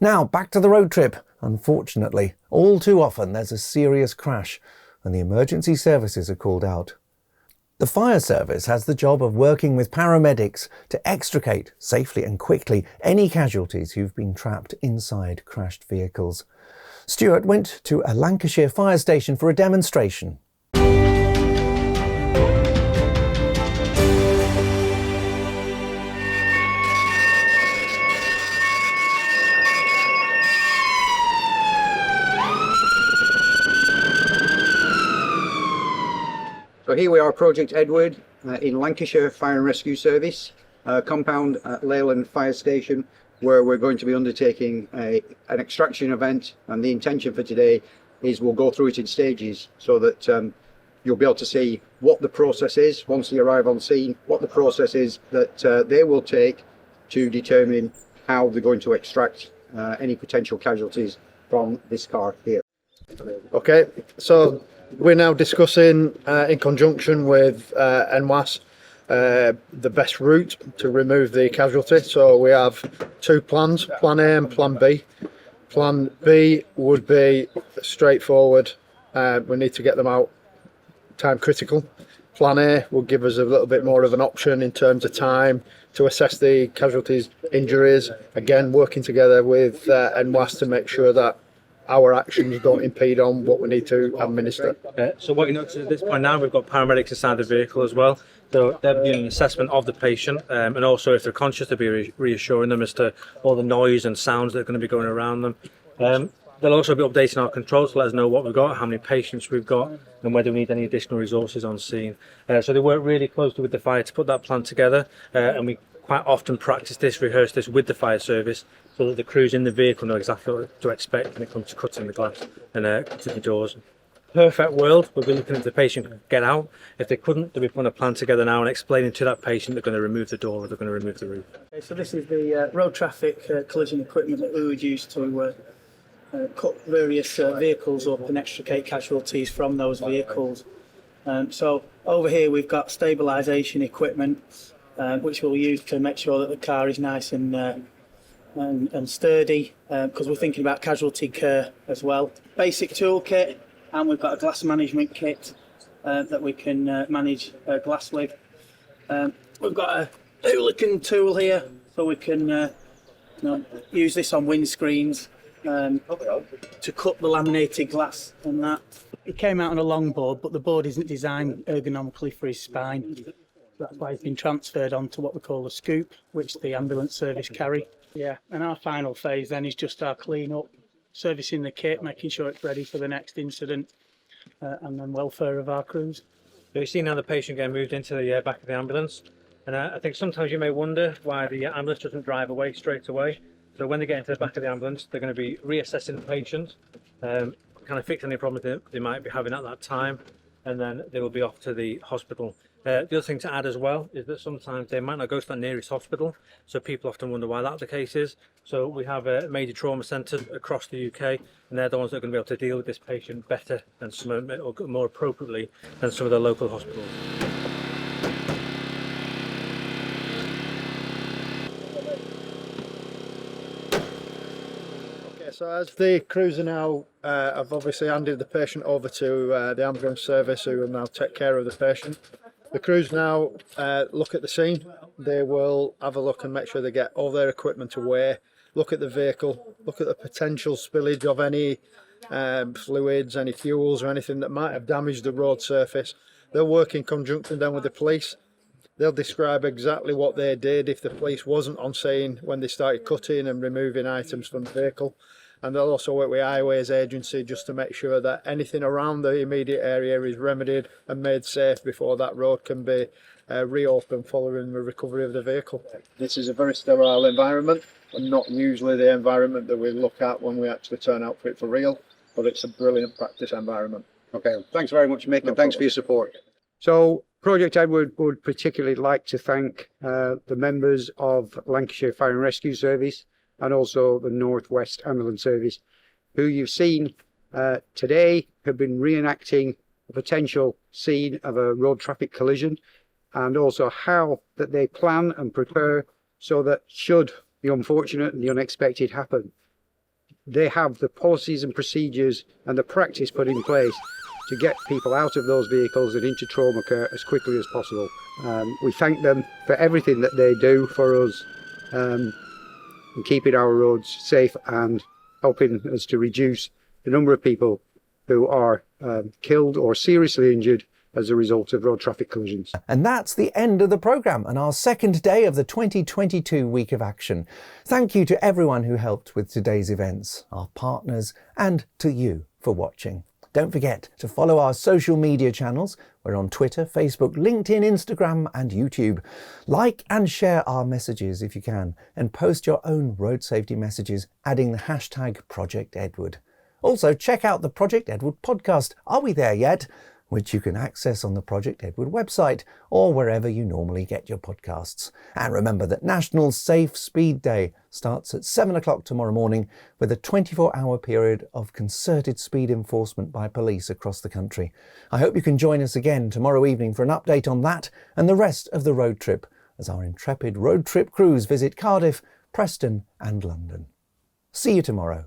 Now, back to the road trip. Unfortunately, all too often there's a serious crash and the emergency services are called out. The fire service has the job of working with paramedics to extricate safely and quickly any casualties who've been trapped inside crashed vehicles. Stuart went to a Lancashire fire station for a demonstration. So here we are, Project Edward, in Lancashire Fire and Rescue Service, compound at Leyland Fire Station, where we're going to be undertaking an extraction event. And the intention for today is we'll go through it in stages so that you'll be able to see what the process is once you arrive on scene, what the process is that they will take to determine how they're going to extract any potential casualties from this car here. Okay, so we're now discussing in conjunction with NWAS the best route to remove the casualty. So we have two plans, plan A and plan B. Plan B would be straightforward. We need to get them out time critical. Plan A will give us a little bit more of an option in terms of time to assess the casualties' injuries. Again, working together with NWAS to make sure that our actions don't impede on what we need to administer. So what you notice at this point now, we've got paramedics inside the vehicle as well. So they're doing an assessment of the patient, and also if they're conscious, to be reassuring them as to all the noise and sounds that are going to be going around them. They'll also be updating our controls to let us know what we've got, how many patients we've got, and whether we need any additional resources on scene. So they work really closely with the fire to put that plan together, and we quite often practice this, rehearse this with the fire service, so that the crews in the vehicle know exactly what to expect when it comes to cutting the glass and cutting the doors. Perfect world, we'll be looking at the patient get out. If they couldn't, they'll be putting a plan together now and explaining to that patient they're going to remove the door or they're going to remove the roof. Okay, so this is the road traffic collision equipment that we would use to cut various vehicles up and extricate casualties from those vehicles. So over here we've got stabilisation equipment which we'll use to make sure that the car is nice and sturdy, because we're thinking about casualty care as well. Basic toolkit, and we've got a glass management kit that we can manage glass with. We've got a hooligan tool here, so we can use this on windscreens to cut the laminated glass and that. It came out on a long board, but the board isn't designed ergonomically for his spine. That's why it's been transferred onto what we call a scoop, which the ambulance service carry. Yeah, and our final phase then is just our clean up, servicing the kit, making sure it's ready for the next incident, and then welfare of our crews. So you see now the patient getting moved into the back of the ambulance, and I think sometimes you may wonder why the ambulance doesn't drive away straight away. So when they get into the back of the ambulance, they're going to be reassessing the patient, kind of fix any problems that they might be having at that time, and then they will be off to the hospital. The other thing to add as well is that sometimes they might not go to that nearest hospital, so people often wonder why that the case is. So we have major trauma centres across the UK, and they're the ones that are going to be able to deal with this patient better than some, or more appropriately than some of the local hospitals. Okay, so as the crews are now have obviously handed the patient over to the ambulance service, who will now take care of the patient. The crews now look at the scene. They will have a look and make sure they get all their equipment away, look at the vehicle, look at the potential spillage of any fluids, any fuels or anything that might have damaged the road surface. They'll work in conjunction then with the police. They'll describe exactly what they did if the police wasn't on scene when they started cutting and removing items from the vehicle. And they'll also work with Highways Agency just to make sure that anything around the immediate area is remedied and made safe before that road can be reopened following the recovery of the vehicle. This is a very sterile environment, and not usually the environment that we look at when we actually turn out for it for real, but it's a brilliant practice environment. Okay, thanks very much, Mick, and thanks for your support. So Project Edward would particularly like to thank the members of Lancashire Fire and Rescue Service and also the North West Ambulance Service, who you've seen today have been reenacting a potential scene of a road traffic collision, and also how that they plan and prepare so that should the unfortunate and the unexpected happen, they have the policies and procedures and the practice put in place to get people out of those vehicles and into trauma care as quickly as possible. We thank them for everything that they do for us, in keeping our roads safe and helping us to reduce the number of people who are killed or seriously injured as a result of road traffic collisions. And that's the end of the programme and our second day of the 2022 Week of Action. Thank you to everyone who helped with today's events, our partners, and to you for watching. Don't forget to follow our social media channels. We're on Twitter, Facebook, LinkedIn, Instagram and YouTube. Like and share our messages if you can, and post your own road safety messages adding the hashtag #ProjectEdward. Also, check out the Project Edward podcast, Are We There Yet?, which you can access on the Project Edward website or wherever you normally get your podcasts. And remember that National Safe Speed Day starts at 7 o'clock tomorrow morning with a 24-hour period of concerted speed enforcement by police across the country. I hope you can join us again tomorrow evening for an update on that and the rest of the road trip as our intrepid road trip crews visit Cardiff, Preston and London. See you tomorrow.